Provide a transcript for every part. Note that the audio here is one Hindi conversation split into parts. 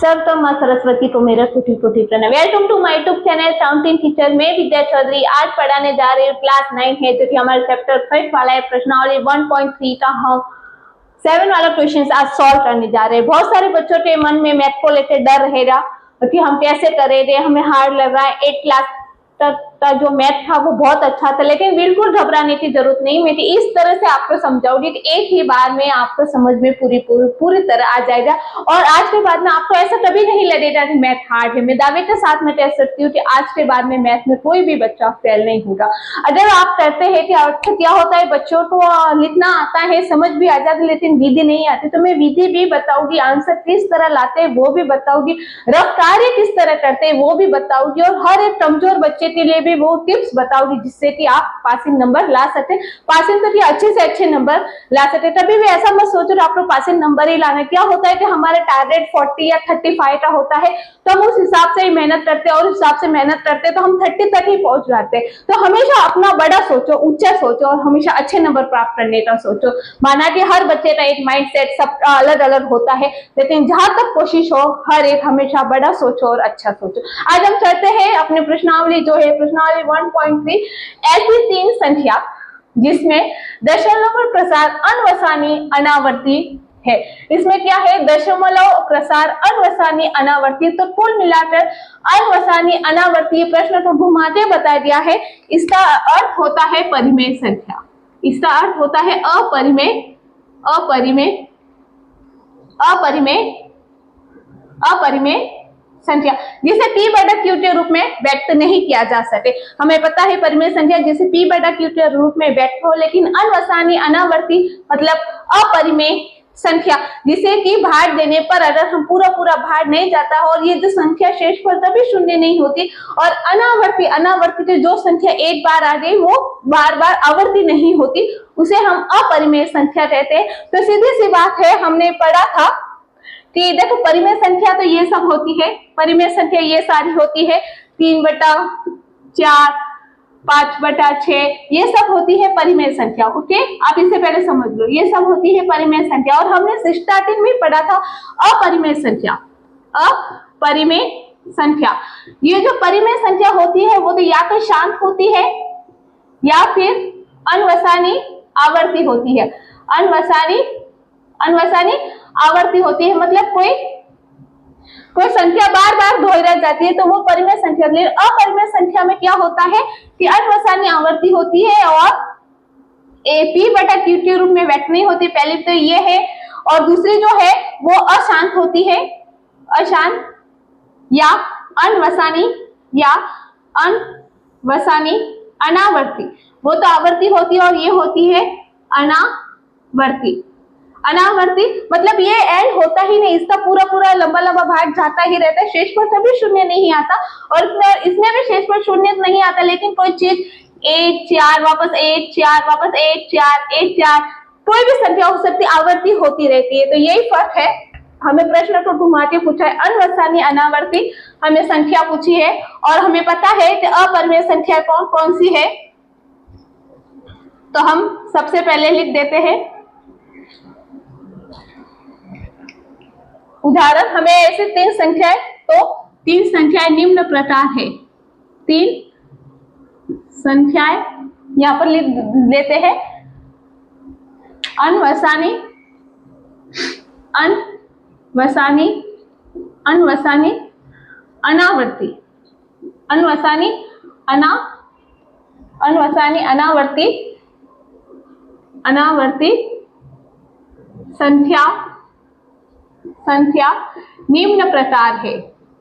सर्वतम मां सरस्वती को मेरा कोटि कोटि प्रणाम। Welcome to my YouTube channel counting teacher. मैं विद्या चौधरी आज पढ़ाने जा रही हूँ क्लास 9 है, जो कि हमारे चैप्टर 5 वाला है। प्रश्नावली 1.3 का हम 7 वाला क्वेश्चन आज सॉल्व करने जा रहे हैं। बहुत सारे बच्चों के मन में मैथ को लेकर डर रहेगा कि हम कैसे करेंगे, हमें हार्ड लग रहा है। 8 क्लास का जो मैथ था वो बहुत अच्छा था, लेकिन बिल्कुल घबराने की जरूरत नहीं। मैं इस तरह से आपको समझाऊंगी कि एक ही बार में आपको समझ में पूरी तरह आ जाएगा। और आज के बाद में आपको ऐसा कभी नहीं लगेगा कि मैथ हार्ड है। मैं दावे के साथ में कह सकती हूँ कि आज के बाद में मैथ में कोई भी बच्चा फेल नहीं होगा। अगर आप कहते हैं कि अच्छा क्या होता है, बच्चों को लिखना आता है, समझ भी आ जाती, लेकिन विधि नहीं आती, तो मैं विधि भी बताऊंगी, आंसर किस तरह लाते हैं वो भी बताऊंगी, रफ कार्य किस तरह करते हैं वो भी बताऊंगी, और हर एक कमजोर बच्चे के लिए भी वो टिप्स बताऊंगी जिससे कि आप पासिंग नंबर ला सके, पासिंग तक अच्छे से अच्छे नंबर ला सके। कभी भी ऐसा मत सोचो आपको पासिंग नंबर ही लाना। क्या होता है कि हमारे टारगेट 40 या 35 का होता है, तो हम उस हिसाब से ही मेहनत करते हैं, और उस हिसाब से मेहनत करते हैं तो हम 30 तक ही पहुंच जाते हैं। तो हमेशा अपना बड़ा सोचो, ऊंचा सोचो, और हमेशा अच्छे नंबर प्राप्त करने का सोचो। माना कि हर बच्चे का एक माइंडसेट सब अलग अलग होता है, लेकिन जहां तक कोशिश हो हर एक हमेशा बड़ा सोचो और अच्छा सोचो। आज हम चलते हैं अपने प्रश्नावली जो है प्रश्नावली 1.3। ऐसी 3 संख्या जिसमें दशमलव प्रसार अनवसानी अनावर्ती है। इसमें क्या है, दशमलव प्रसार अनवसानी अनावर्ती। तो कुल मिलाकर अनवसानी अनावर्ती प्रश्न को घुमा के बता दिया है। इसका अर्थ होता है परिमेय संख्या। इसका अर्थ होता है अपरिमेय संख्या, जिसे p/q के रूप में व्यक्त नहीं किया जा सके। हमें पता है परिमेय संख्या जिसे p/q के रूप में व्यक्त हो, लेकिन अनवसानी अनावर्ती मतलब अपरिमेय संख्या, जिसे कि भार देने पर अगर हम पूरा भार नहीं जाता और ये जो संख्या शेषफल कभी शून्य नहीं होती, और अनावर्ती की जो संख्या एक बार आ गई वो बार बार आवर्ती नहीं होती, उसे हम अपरिमेय संख्या कहते हैं। तो सीधी सी बात है, हमने पढ़ा था कि देखो परिमेय संख्या तो ये सब होती है, परिमेय संख्या ये सारी होती है 3/4, 5/6, ये सब होती है परिमेय संख्या। ओके, आप इसे पहले समझ लो, ये सब होती है परिमेय संख्या। और हमने स्टार्टिंग में पढ़ा था अपरिमेय संख्या। अपरिमेय संख्या, ये जो परिमेय संख्या होती है वो तो या तो शांत होती है या फिर अनवसानी आवर्ती होती है। अनवसानी आवर्ती होती है, मतलब कोई संख्या बार बार दोहराई जाती है तो वो परिमेय संख्या। अपरिमेय संख्या में क्या होता है कि अनवसानी आवर्ती होती है और p/q के रूप में व्यक्त नहीं होती। पहले तो ये है, और दूसरी जो है वो अशांत होती है, अशांत या अनवसानी अनावर्ती। वो तो आवर्ती होती है और ये होती है अनावर्ती मतलब ये एंड होता ही नहीं, इसका पूरा लंबा भाग जाता ही रहता है, शेषफल कभी शून्य नहीं आता। और इसमें भी शेषफल शून्य नहीं आता, लेकिन कोई चीज 1 4 वापस 1 4 वापस 1 4 1 4 कोई भी संख्या हो सकती आवर्ती होती रहती है। तो यही फर्क है। हमें प्रश्न को घुमा के पूछा है अनवसानी अनावर्ती, हमें संख्या पूछी है, और हमें पता है कि अपरिमेय संख्या कौन कौन सी है। तो हम सबसे पहले लिख देते हैं उदाहरण। हमें ऐसे 3 संख्याएं, तो 3 संख्याएं निम्न प्रकार है। 3 संख्याएं यहां पर लिख देते हैं अनवसानी अनावर्ती, अनावर्ती संख्या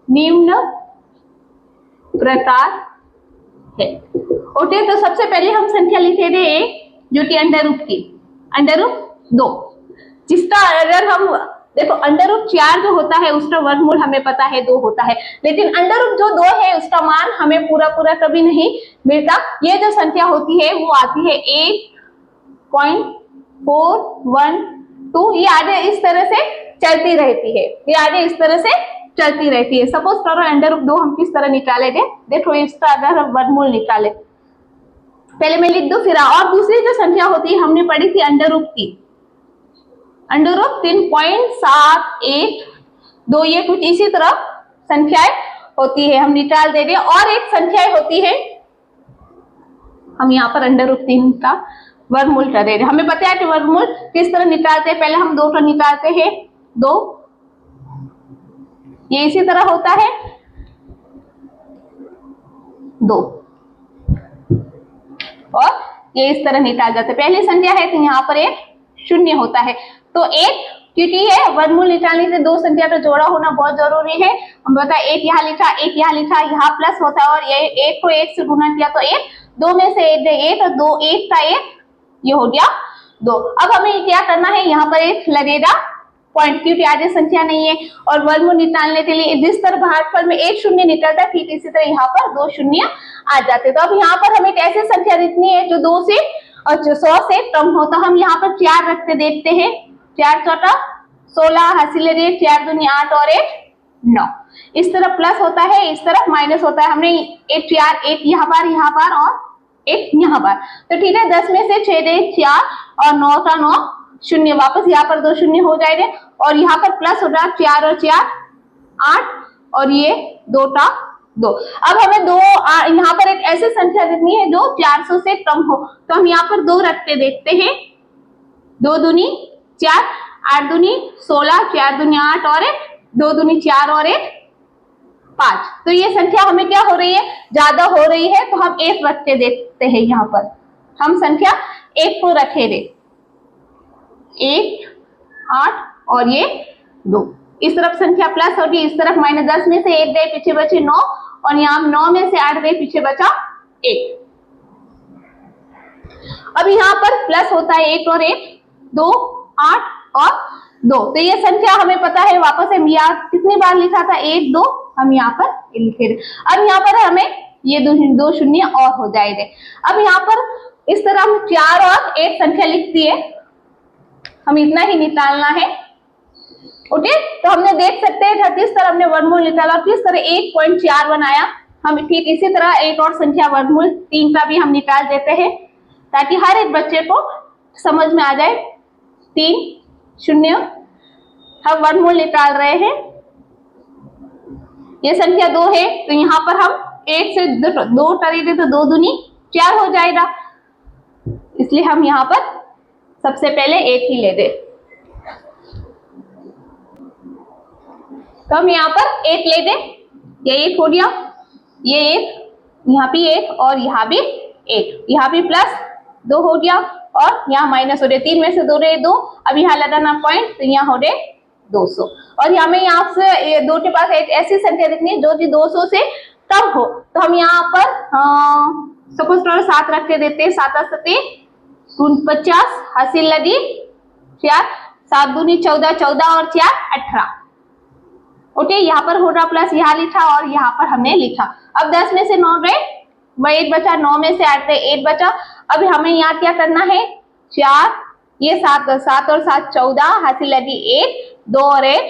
निम्न प्रकार है। ओके, तो सबसे पहले हम संख्या लिखेंगे एक, जो कि √2, जिसका अगर हम देखो √4 जो होता है उसका वर्गमूल हमें पता है 2 होता है, लेकिन √2 है उसका मान हमें पूरा कभी नहीं मिलता। ये जो संख्या होती है वो आती है 8.412। ये आगे इस तरह से चलती रहती है, सपोज करो √2 हम किस तरह निकालेंगे, देखो इसका अगर हम वर्गमूल निकाले, पहले मैं लिख दूं फिर। और दूसरी जो संख्या होती है हमने पढ़ी थी √3, √3.78 2 ये कुछ इसी तरह संख्याएं होती है, हम निकाल दे रहे हैं। और एक संख्याएं होती है, हम यहाँ पर √3 का वर्गमूल कर रहे हैं। हमें पता है कि वर्गमूल किस तरह निकालते हैं, पहले हम 2 का निकालते हैं, 2 ये इसी तरह होता है 2 और ये इस तरह निकाल जाते हैं। पहली संख्या है तो यहाँ पर एक 0 होता है, तो एक क्योंकि है वर्गमूल निकालने से 2 संख्या का जोड़ा होना बहुत जरूरी है। हम बताए एक यहाँ लिखा, एक यहाँ लिखा, यहाँ प्लस होता है और ये 1 को 1 से गुना किया तो 1, 2 में से 1 गए 1 और 2 1 का 1, ये हो गया 2। अब हमें क्या करना है, यहाँ पर एक लगेगा पॉइंट क्योंकि आगे संख्या नहीं है और वर्गमूल निकालने के लिए जिस तरह भागफल में 1 शून्य निकलता है ठीक इसी तरह यहाँ पर 2 शून्य आ जाते। तो अब यहाँ पर हमें कैसे संख्या लिखनी है जो 2 से और 100 से कम हो, तो हम यहाँ पर 4 रखते देखते हैं। 4 चौका 16, हासिल 4 दूनी 8 और 1 9। इस तरफ प्लस होता है, इस तरफ माइनस होता है। हमने एक 4 एक यहाँ पर और एक यहाँ पर, तो ठीक है 10 में से 6 दे 4 और 9 का 9 शून्य, वापस यहाँ पर 2 शून्य हो जाएंगे और यहाँ पर प्लस हो रहा 4 और 4 8 और ये 2 का 2। अब हमें 2 यहाँ पर एक ऐसी संख्या लिखनी है जो 400 से कम हो, तो हम यहाँ पर 2 रखते देखते हैं। 2 दूनी 4, 8 दूनी 16, 4 दूनी 8 और 1, 2 दूनी 4 और 1 5। तो ये संख्या हमें क्या हो रही है, ज्यादा हो रही है, तो हम 1 रखते देखते हैं। यहाँ पर हम संख्या 1 को रखे दे, 1 8 और ये 2। इस तरफ संख्या प्लस होगी, इस तरफ माइनस। 10 में से 1 गए पीछे बचे 9 और यहाँ 9 में से 8 गए पीछे बचा 1। अब यहाँ पर प्लस होता है 1 और 1, 2 8 और 2। तो ये संख्या हमें पता है, वापस हम यहाँ कितनी बार लिखा था 1 2, हम यहाँ पर लिखे। अब यहाँ पर हमें ये 2 शून्य और हो जाएंगे। अब यहाँ पर इस तरह हम 4 और 1 संख्या लिखती है, हम इतना ही निकालना है। ओके, तो हमने देख सकते हैं किस तरह हमने वर्गमूल निकाला, किस तरह 1.4 बनाया। हम ठीक इसी तरह एक और संख्या वर्गमूल 3 का भी हम निकाल देते हैं ताकि हर एक बच्चे को समझ में आ जाए। 3 शून्य हम वर्गमूल निकाल रहे हैं, ये संख्या 2 है तो यहाँ पर हम 1 से 2 करेंगे तो 2 दूनी 4 हो जाएगा, इसलिए हम यहाँ पर सबसे पहले 1 ही ले दे। तो हम यहाँ पर 1 ले दे, ये 1 हो गया, ये 1, यहाँ भी 1 और यहाँ भी 1, यहाँ भी प्लस 2 हो गया और यहाँ माइनस हो रहे 3 में से 2 रहे 2। अब यहाँ लगाना पॉइंट, तो यहाँ हो रहे 200 और यहाँ में यहाँ से 2 के पास एक ऐसी संख्या लिखनी है जो कि 200 से कम हो, तो हम यहाँ पर सपोज 7 रख के देते हैं। 7 सते 49, हासिल लगी 4, 7 दूनी 14, 14 और 4 18। ओके, यहाँ पर हो रहा प्लस, यहाँ लिखा और यहाँ पर हमने लिखा। अब 10 में से 9 गए, वह 1 बचा, 9 में से 8 गए 1 बचा। अब हमें यहाँ क्या करना है, 4 ये 7 और 7 14, हासिल लगी 1 2 और 1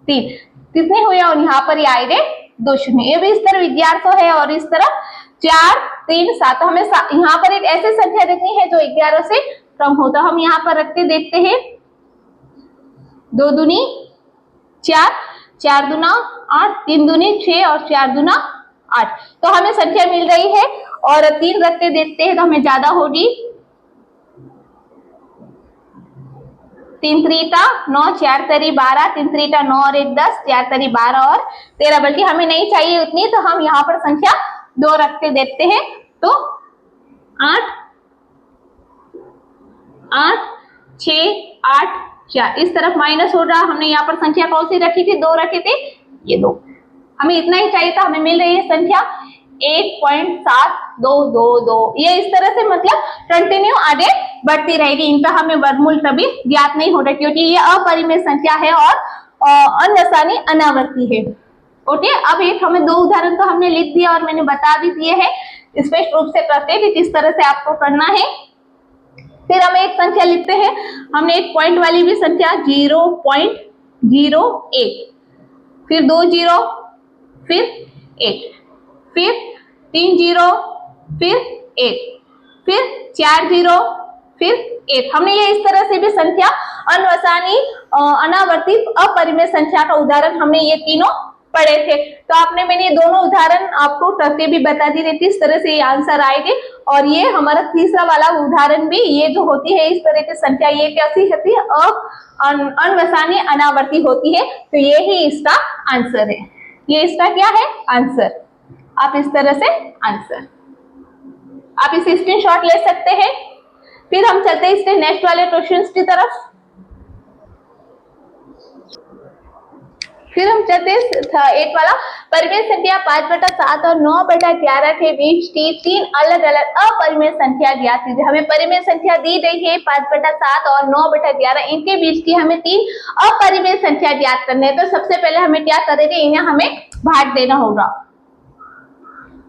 3, कितने हुए और यहाँ पर ये आए गए 2 शून्य। ये भी इस तरह विद्यार्थी है और इस तरह 4 3 7। हमें यहाँ पर एक ऐसी संख्या देखनी है जो 11 से कम हो, तो हम यहाँ पर रखते देखते हैं। 2 दूनी 4, 4 दूना 8, 3 दूनी 6 और 4 दूना 8। तो हमें संख्या मिल रही है और 3 रखते देखते हैं तो हमें ज्यादा होगी। 3 त्रिका 9, 4 तरी 12, 3 त्रिका 9 और 1 10, 4 तरी 12 और 13, बल्कि हमें नहीं चाहिए उतनी, तो हम यहाँ पर संख्या 2 रखते देखते हैं। तो 8 8 6 8 4, इस तरफ माइनस हो रहा। हमने यहाँ पर संख्या कौन सी रखी थी, 2 रखे थे, ये 2। हमें इतना ही चाहिए था, हमें मिल रही है संख्या 1.7222। ये इस तरह से मतलब कंटिन्यू आगे बढ़ती रहेगी, इनका हमें वर्गमूल कभी ज्ञात नहीं हो रहा क्योंकि ये अपरिमेय संख्या है और अन्यसानी अनावर्ती है। ओके, अब एक हमें 2 उदाहरण तो हमने लिख दिया और मैंने बता भी दिए हैं स्पष्ट रूप से करते कि किस तरह से आपको करना है। फिर हम एक संख्या लिखते हैं, हमने एक पॉइंट वाली भी संख्या 0.01, फिर 2 0, फिर 1, फिर 3 0, फिर 1, फिर 4 0, फिर 1। हमने ये इस तरह से भी संख्या अनुसानी अनावर्ती अपरिमेय संख्या का उदाहरण हमने ये तीनों पढ़े थे। तो आपने मैंने ये दोनों उदाहरण आपको करके भी बता दी थी, इस तरह से ये आंसर आएगी। और ये हमारा तीसरा वाला उदाहरण भी, ये जो होती है इस तरह की संख्या, ये कैसी होती है, अनवसानीय अनावर्ती होती है। तो ये ही इसका आंसर है, ये इसका क्या है, आंसर। आप इस तरह से आंसर, आप इसे स्क्रीनशॉट ले सकते हैं। फिर हम चलते हैं इसके नेक्स्ट वाले क्वेश्चंस की तरफ। फिर हम चलते हैं एक वाला, परिमेय संख्या 5/7 और 9/11 के बीच की तीन अलग अलग अपरिमेय संख्या ज्ञात कीजिए। हमें परिमेय संख्या दी गई है 5/7 और 9/11, इनके बीच की हमें तीन अपरिमेय संख्या ज्ञात करनी है। तो सबसे पहले हमें क्या करेंगे, इन्हें हमें भाग देना होगा।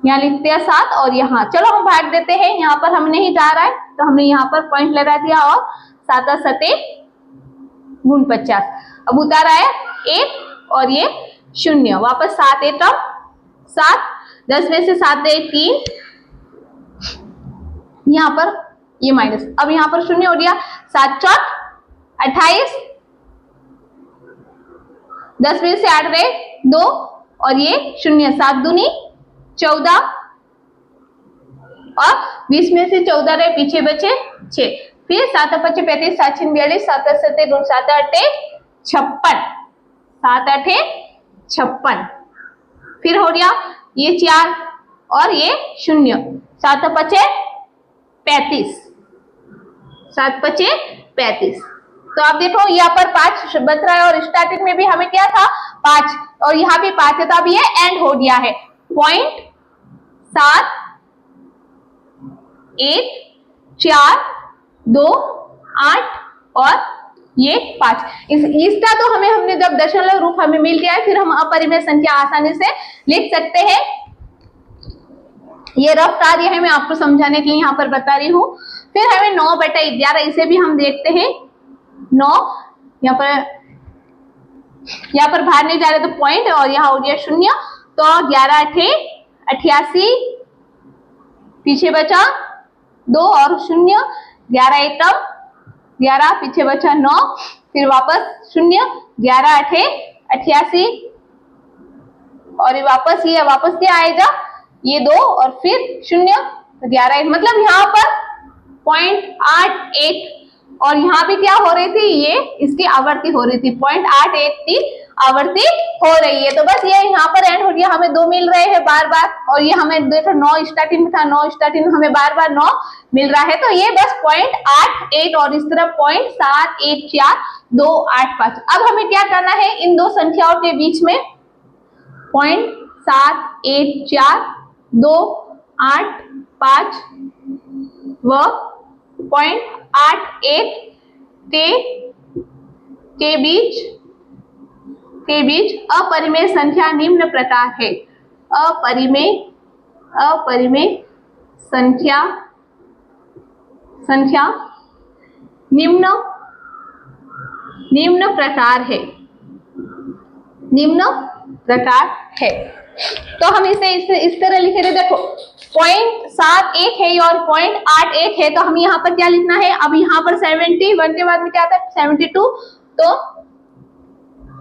यहाँ लिखते हैं 7 और यहाँ, चलो हम भाग देते हैं। यहाँ पर हम नहीं जा रहा है तो हमने यहाँ पर पॉइंट लगा दिया और 7 7 गुण 50। अब उतारा है 1 और ये 0, वापस 7 1 7, 10 में से 7 गए 3, यहाँ पर ये माइनस, अब यहाँ पर 0 हो गया, 7 4 28, 10 में से 8 गए 2 और ये 0, 7 दूनी 14 और 20 में से 14 रहे, पीछे बचे 6। फिर 7 5 35, 7 6 42, 7 7 गुण 7 8 56, 7 8 56। फिर हो गया ये 4 और ये 0, 7 5 35, 7 5 35। तो आप देखो यहाँ पर 5 बच रहा है और स्टार्टिंग में भी हमें क्या था 5 और यहाँ भी 5 है, तो अब ये एंड हो गया है। 0.7 1 4 2 8 और ये 5। इसका तो हमने जब दशमलव रूप हमें मिल गया है, फिर हम अपरिमेय संख्या आसानी से लिख सकते हैं। ये रफ कार्य है, मैं आपको समझाने के लिए यहाँ पर बता रही हूँ। फिर हमें 9/11, इसे भी हम देखते हैं। 9 यहाँ पर बाहर नहीं जा रहे तो पॉइंट और यहाँ हो गया 0, तो 11 8 88, पीछे बचा 2 और 0, 11 1 11, पीछे बचा 9, फिर वापस 0, 11 8 88 और वापस ये वापस क्या आएगा, ये 2 और फिर 0, 11 1, मतलब यहाँ पर 0.81 और यहाँ भी क्या हो रही थी, ये इसकी आवर्ती हो रही थी, 0.81 की आवर्ती हो रही है। तो बस ये यहाँ पर एंड हो गया, हमें 2 मिल रहे हैं बार बार, और ये हमें देखो 9 स्टार्टिंग में था, 9 स्टार्टिंग में हमें बार बार 9 मिल रहा है। तो ये बस 0.88 और इस तरफ 0.71428 अब हमें क्या करना है, इन दो संख्याओं के बीच में 0.71428 व 0.81 के बीच अपरिमेय संख्या निम्न प्रकार है। अपरिमेय संख्या निम्न प्रकार है, तो हम इसे इस तरह लिखेंगे। देखो 0.71 है और 0.81 है, तो हम यहाँ पर क्या लिखना है, अब यहाँ पर 71 के बाद में क्या आता है 72, तो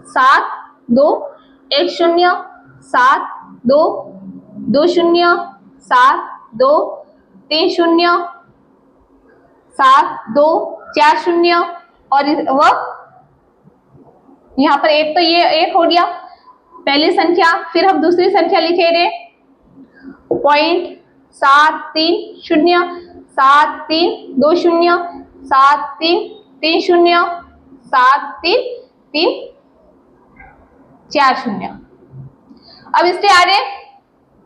7 2 1 0 7 2 2 0 7 2 3 0 7 2 4 0 और वह यहाँ पर 1, तो ये 1 हो गया पहली संख्या। फिर हम दूसरी संख्या लिखेंगे 0.730 7 3 2 0 7 3 3 0 7 3 3 4 0। अब इसके आगे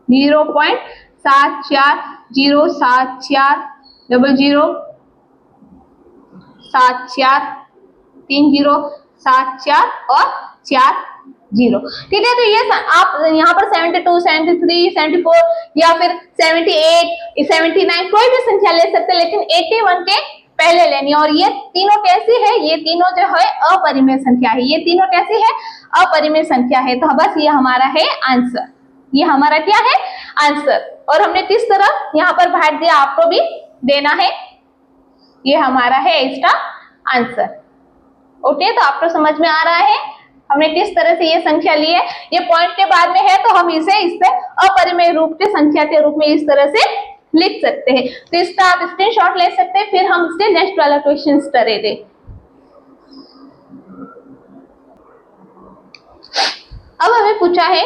0.740 74 00 74 30 74 और 4 0। ठीक है, तो ये आप यहाँ पर 72 73 74 या फिर 78 79 कोई भी संख्या ले सकते हैं, लेकिन 81 के पहले लेनी है। और ये तीनों कैसी है, ये तीनों जो है अपरिमेय संख्या है, ये तीनों कैसी है, अपरिमेय संख्या है। तो बस ये हमारा है आंसर, ये हमारा क्या है आंसर। और हमने किस तरह यहाँ पर भाग दिया, आपको भी देना है, ये हमारा है इसका आंसर। ओके, तो आपको समझ में आ रहा है हमने किस तरह से ये संख्या ली है। ये पॉइंट के बाद में है तो हम इसे अपरिमेय रूप के संख्या के रूप में इस तरह से लिख सकते हैं। तो इसका आप स्क्रीनशॉट ले सकते हैं, फिर हम इससे नेक्स्ट वाला क्वेश्चन करेंगे। अब हमें पूछा है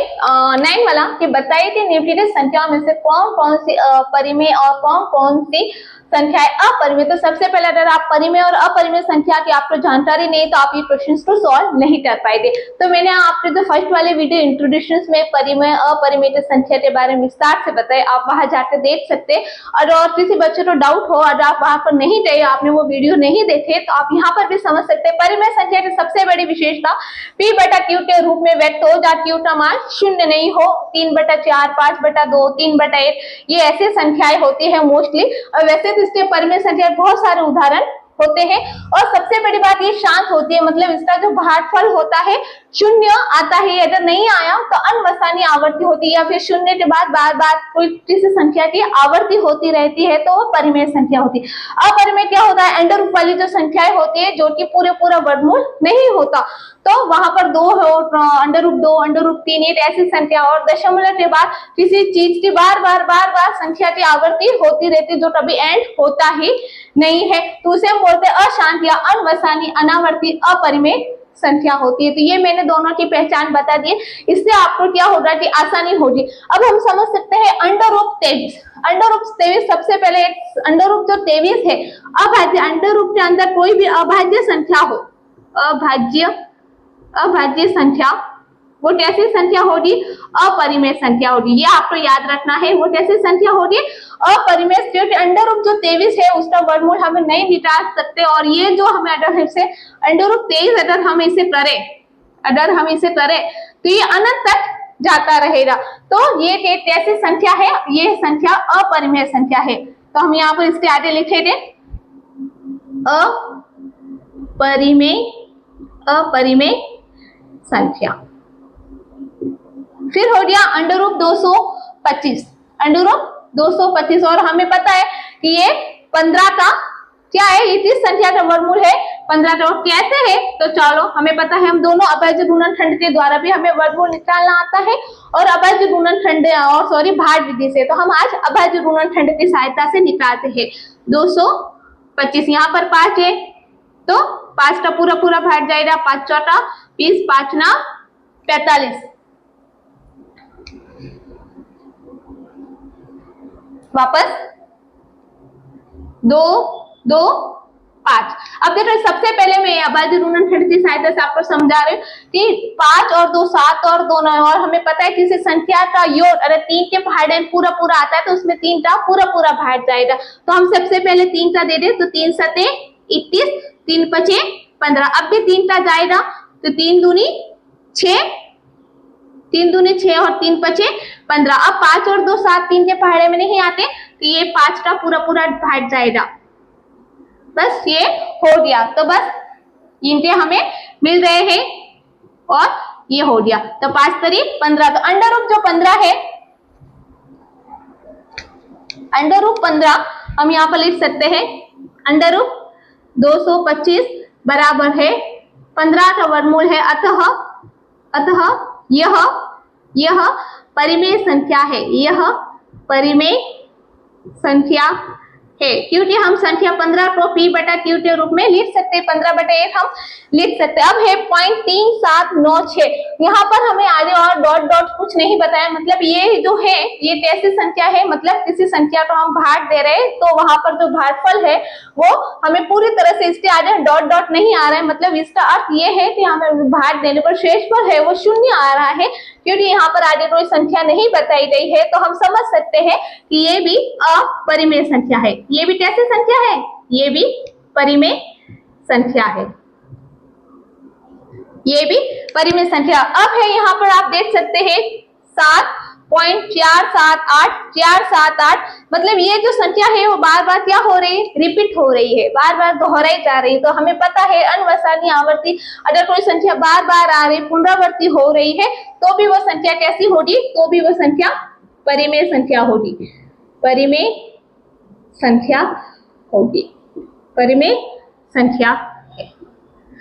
9 वाला कि बताइए कि निम्नलिखित संख्याओं में से कौन कौन सी परिमेय और कौन कौन सी संख्याएं अपरिमेय। तो सबसे पहले अगर आप परिमेय और अपरिमेय संख्या की आपको जानकारी नहीं तो आप ये क्वेश्चन को सॉल्व नहीं कर पाएंगे। तो मैंने आपके जो फर्स्ट वाले वीडियो इंट्रोडक्शन में परिमेय अपरिमेय संख्या के बारे में विस्तार से बताए, आप वहां जाकर देख सकते हैं। और किसी बच्चे को डाउट हो और आप वहां पर नहीं गए, आपने वो वीडियो नहीं देखे, तो आप यहाँ पर भी समझ सकते हैं। परिमेय संख्या की सबसे बड़ी विशेषता p बटा q के रूप में व्यक्त हो जहाँ q का मान शून्य नहीं हो। 3/4, 5/2, 3/1 ये ऐसी संख्याएं होती है मोस्टली। और वैसे इसके परिमेय संख्या बहुत सारे उदाहरण होते हैं। और सबसे बड़ी बात ये शांत होती है, मतलब इसका जो भागफल होता है शून्य आता है, अगर नहीं आया तो अनवसानी आवर्ती होती है, या फिर शून्य के बाद बार बार कोई किसी संख्या की आवर्ती होती रहती है तो वो परिमेय संख्या होती है। अपरिमेय क्या होता है, अंडर रूप वाली जो संख्याएं होती है जो कि पूरा वर्गमूल नहीं होता, तो वहां पर 2 हो, अंडर रूप 2, अंडर रूप 3 ये ऐसी संख्या, और दशमलव के बाद किसी चीज की बार बार संख्या की आवर्ती होती रहती जो कभी एंड होता ही नहीं है, तो उसे हम बोलते हैं अशांत या अनवसानी अनावर्ती अपरिमेय संख्या होती है। तो ये मैंने दोनों की पहचान बता दी। इससे आपको क्या होगा कि आसानी होगी। अब हम समझ सकते हैं अंडर रूप 23। अंडर रूप 23 सबसे पहले अंडर रूप जो 23 है अभाज्य, अंडर रूप के अंदर कोई भी अभाज्य संख्या हो, अभाज्य संख्या वो कैसी संख्या होगी, अपरिमेय संख्या होगी। ये आपको याद रखना है, वो कैसी संख्या होगी, अपरिमेय। क्योंकि अंडर रूप जो 23 है उसका वर्गमूल हम नहीं निकाल सकते, और ये जो हमें अगर इसे अंडर रूप 23 अगर हम इसे करें तो ये अनंत तक जाता रहेगा। तो ये कैसी संख्या है, ये संख्या अपरिमेय संख्या है। तो हम यहाँ पर इसके आगे लिखेंगे अपरिमेय संख्या। फिर हो गया अंडर रूप 225, अंडर रूप 225, और हमें पता है कि ये 15 का क्या है, ये किस संख्या का वर्गमूल है, 15 का। कैसे है, तो चलो हमें पता है, हम दोनों अभाज्य गुणनखंड के द्वारा भी हमें वर्गमूल निकालना आता है, और अभाज्य गुणनखंड और भाग विधि से। तो हम आज अभाज्य गुणनखंड की सहायता से निकालते हैं। 225 यहाँ पर 5 है तो 5 का पूरा भाग जाएगा, 5 चौका 20, 5 ना 45, वापस 2, 2, 5। अब देखो सबसे पहले मैं अभाज्य गुणनखंड की सहायता से आपको समझा रही हूँ कि 5 और 2 7 और 2 9, और हमें पता है किसी संख्या का योग अगर 3 के भाग पूरा आता है तो उसमें 3 का पूरा भाग जाएगा। तो हम सबसे पहले 3 का दे दें, तो 3 सते 21, 3 पचे 15। अब भी 3 का जाएगा तो 3 दूनी 6, 3 दूनी 6 और 3 पचे 15। अब 5 और 2 7 3 के पहाड़े में नहीं आते, तो ये 5 का पूरा भाग जाएगा। बस ये हो गया, तो बस इनके हमें मिल रहे हैं और ये हो गया। तो 5 तरी 15, तो अंडर रूप जो 15 है, अंडर रूप 15 हम यहाँ पर लिख सकते हैं, अंडर रूप 225 बराबर है 15 का वर्गमूल है, अतः यह परिमेय संख्या है, यह परिमेय संख्या है, क्योंकि हम संख्या 15 को p बटा q के रूप में लिख सकते हैं, 15/1 हम लिख सकते हैं। अब है 0.3796, यहाँ पर हमें आगे और डॉट कुछ नहीं बताया, मतलब ये जो है ये कैसी संख्या है, मतलब किसी संख्या को हम भाग दे रहे हैं तो वहां पर जो भागफल है वो हमें पूरी तरह से इसके आगे डॉट नहीं आ रहा है, मतलब इसका अर्थ ये है कि हमें भाग देने पर शेषफल है वो 0 आ रहा है, क्योंकि यहाँ पर आगे कोई संख्या नहीं बताई गई है। तो हम समझ सकते हैं कि ये भी अपरिमेय संख्या है। ये भी कैसी संख्या है, ये भी परिमेय संख्या है, ये भी परिमेय संख्या। अब है यहाँ पर आप देख सकते हैं 7.478, मतलब ये जो संख्या है वो बार बार क्या हो रही है, रिपीट हो रही है, बार बार दोहराई जा रही है। तो हमें पता है अनवसानी आवर्ती, अगर कोई संख्या बार बार आ रही, पुनरावृत्ति हो रही है, तो भी वो संख्या कैसी होगी, तो भी वो संख्या परिमेय संख्या होगी, परिमेय संख्या होगी, परिमेय संख्या है।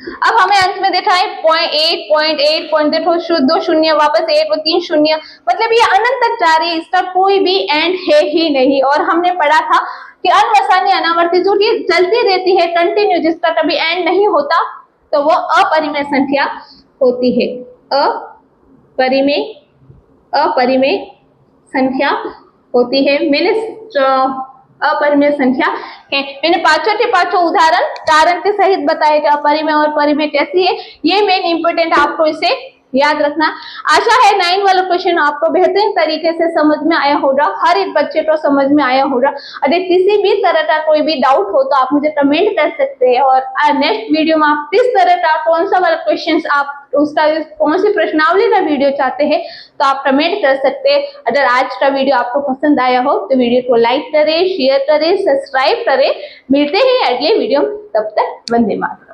अब हमें अंत में देखा है 0.8 पॉइंट देखो 2 शून्य वापस 8 और 3 शून्य, मतलब ये अनंत तक जा रही है, इसका कोई भी एंड है ही नहीं। और हमने पढ़ा था कि अनवसानी अनावर्ती जो कि चलती रहती है कंटिन्यू, जिसका कभी एंड नहीं होता, तो वो अपरिमेय संख्या होती है। अपरिमेय संख्या होती है। मैंने अपरिमेय संख्या है, मैंने पांचों के पांचों उदाहरण कारण के सहित बताए कि अपरिमेय और परिमेय कैसी है। ये मेन इंपोर्टेंट, आपको इसे याद रखना। आशा है 9 वाला क्वेश्चन आपको बेहतरीन तरीके से समझ में आया होगा, हर एक बच्चे को समझ में आया होगा। अगर किसी भी तरह का कोई भी डाउट हो तो आप मुझे कमेंट कर सकते हैं, और नेक्स्ट वीडियो में आप किस तरह का कौन सा वाला क्वेश्चन आप उसका कौन सी प्रश्नावली का वीडियो चाहते हैं तो आप कमेंट कर सकते हैं। अगर आज का वीडियो आपको पसंद आया हो तो वीडियो को लाइक करें, शेयर करें, सब्सक्राइब करें। मिलते हैं अगले वीडियो में, तब तक वंदे मातरम।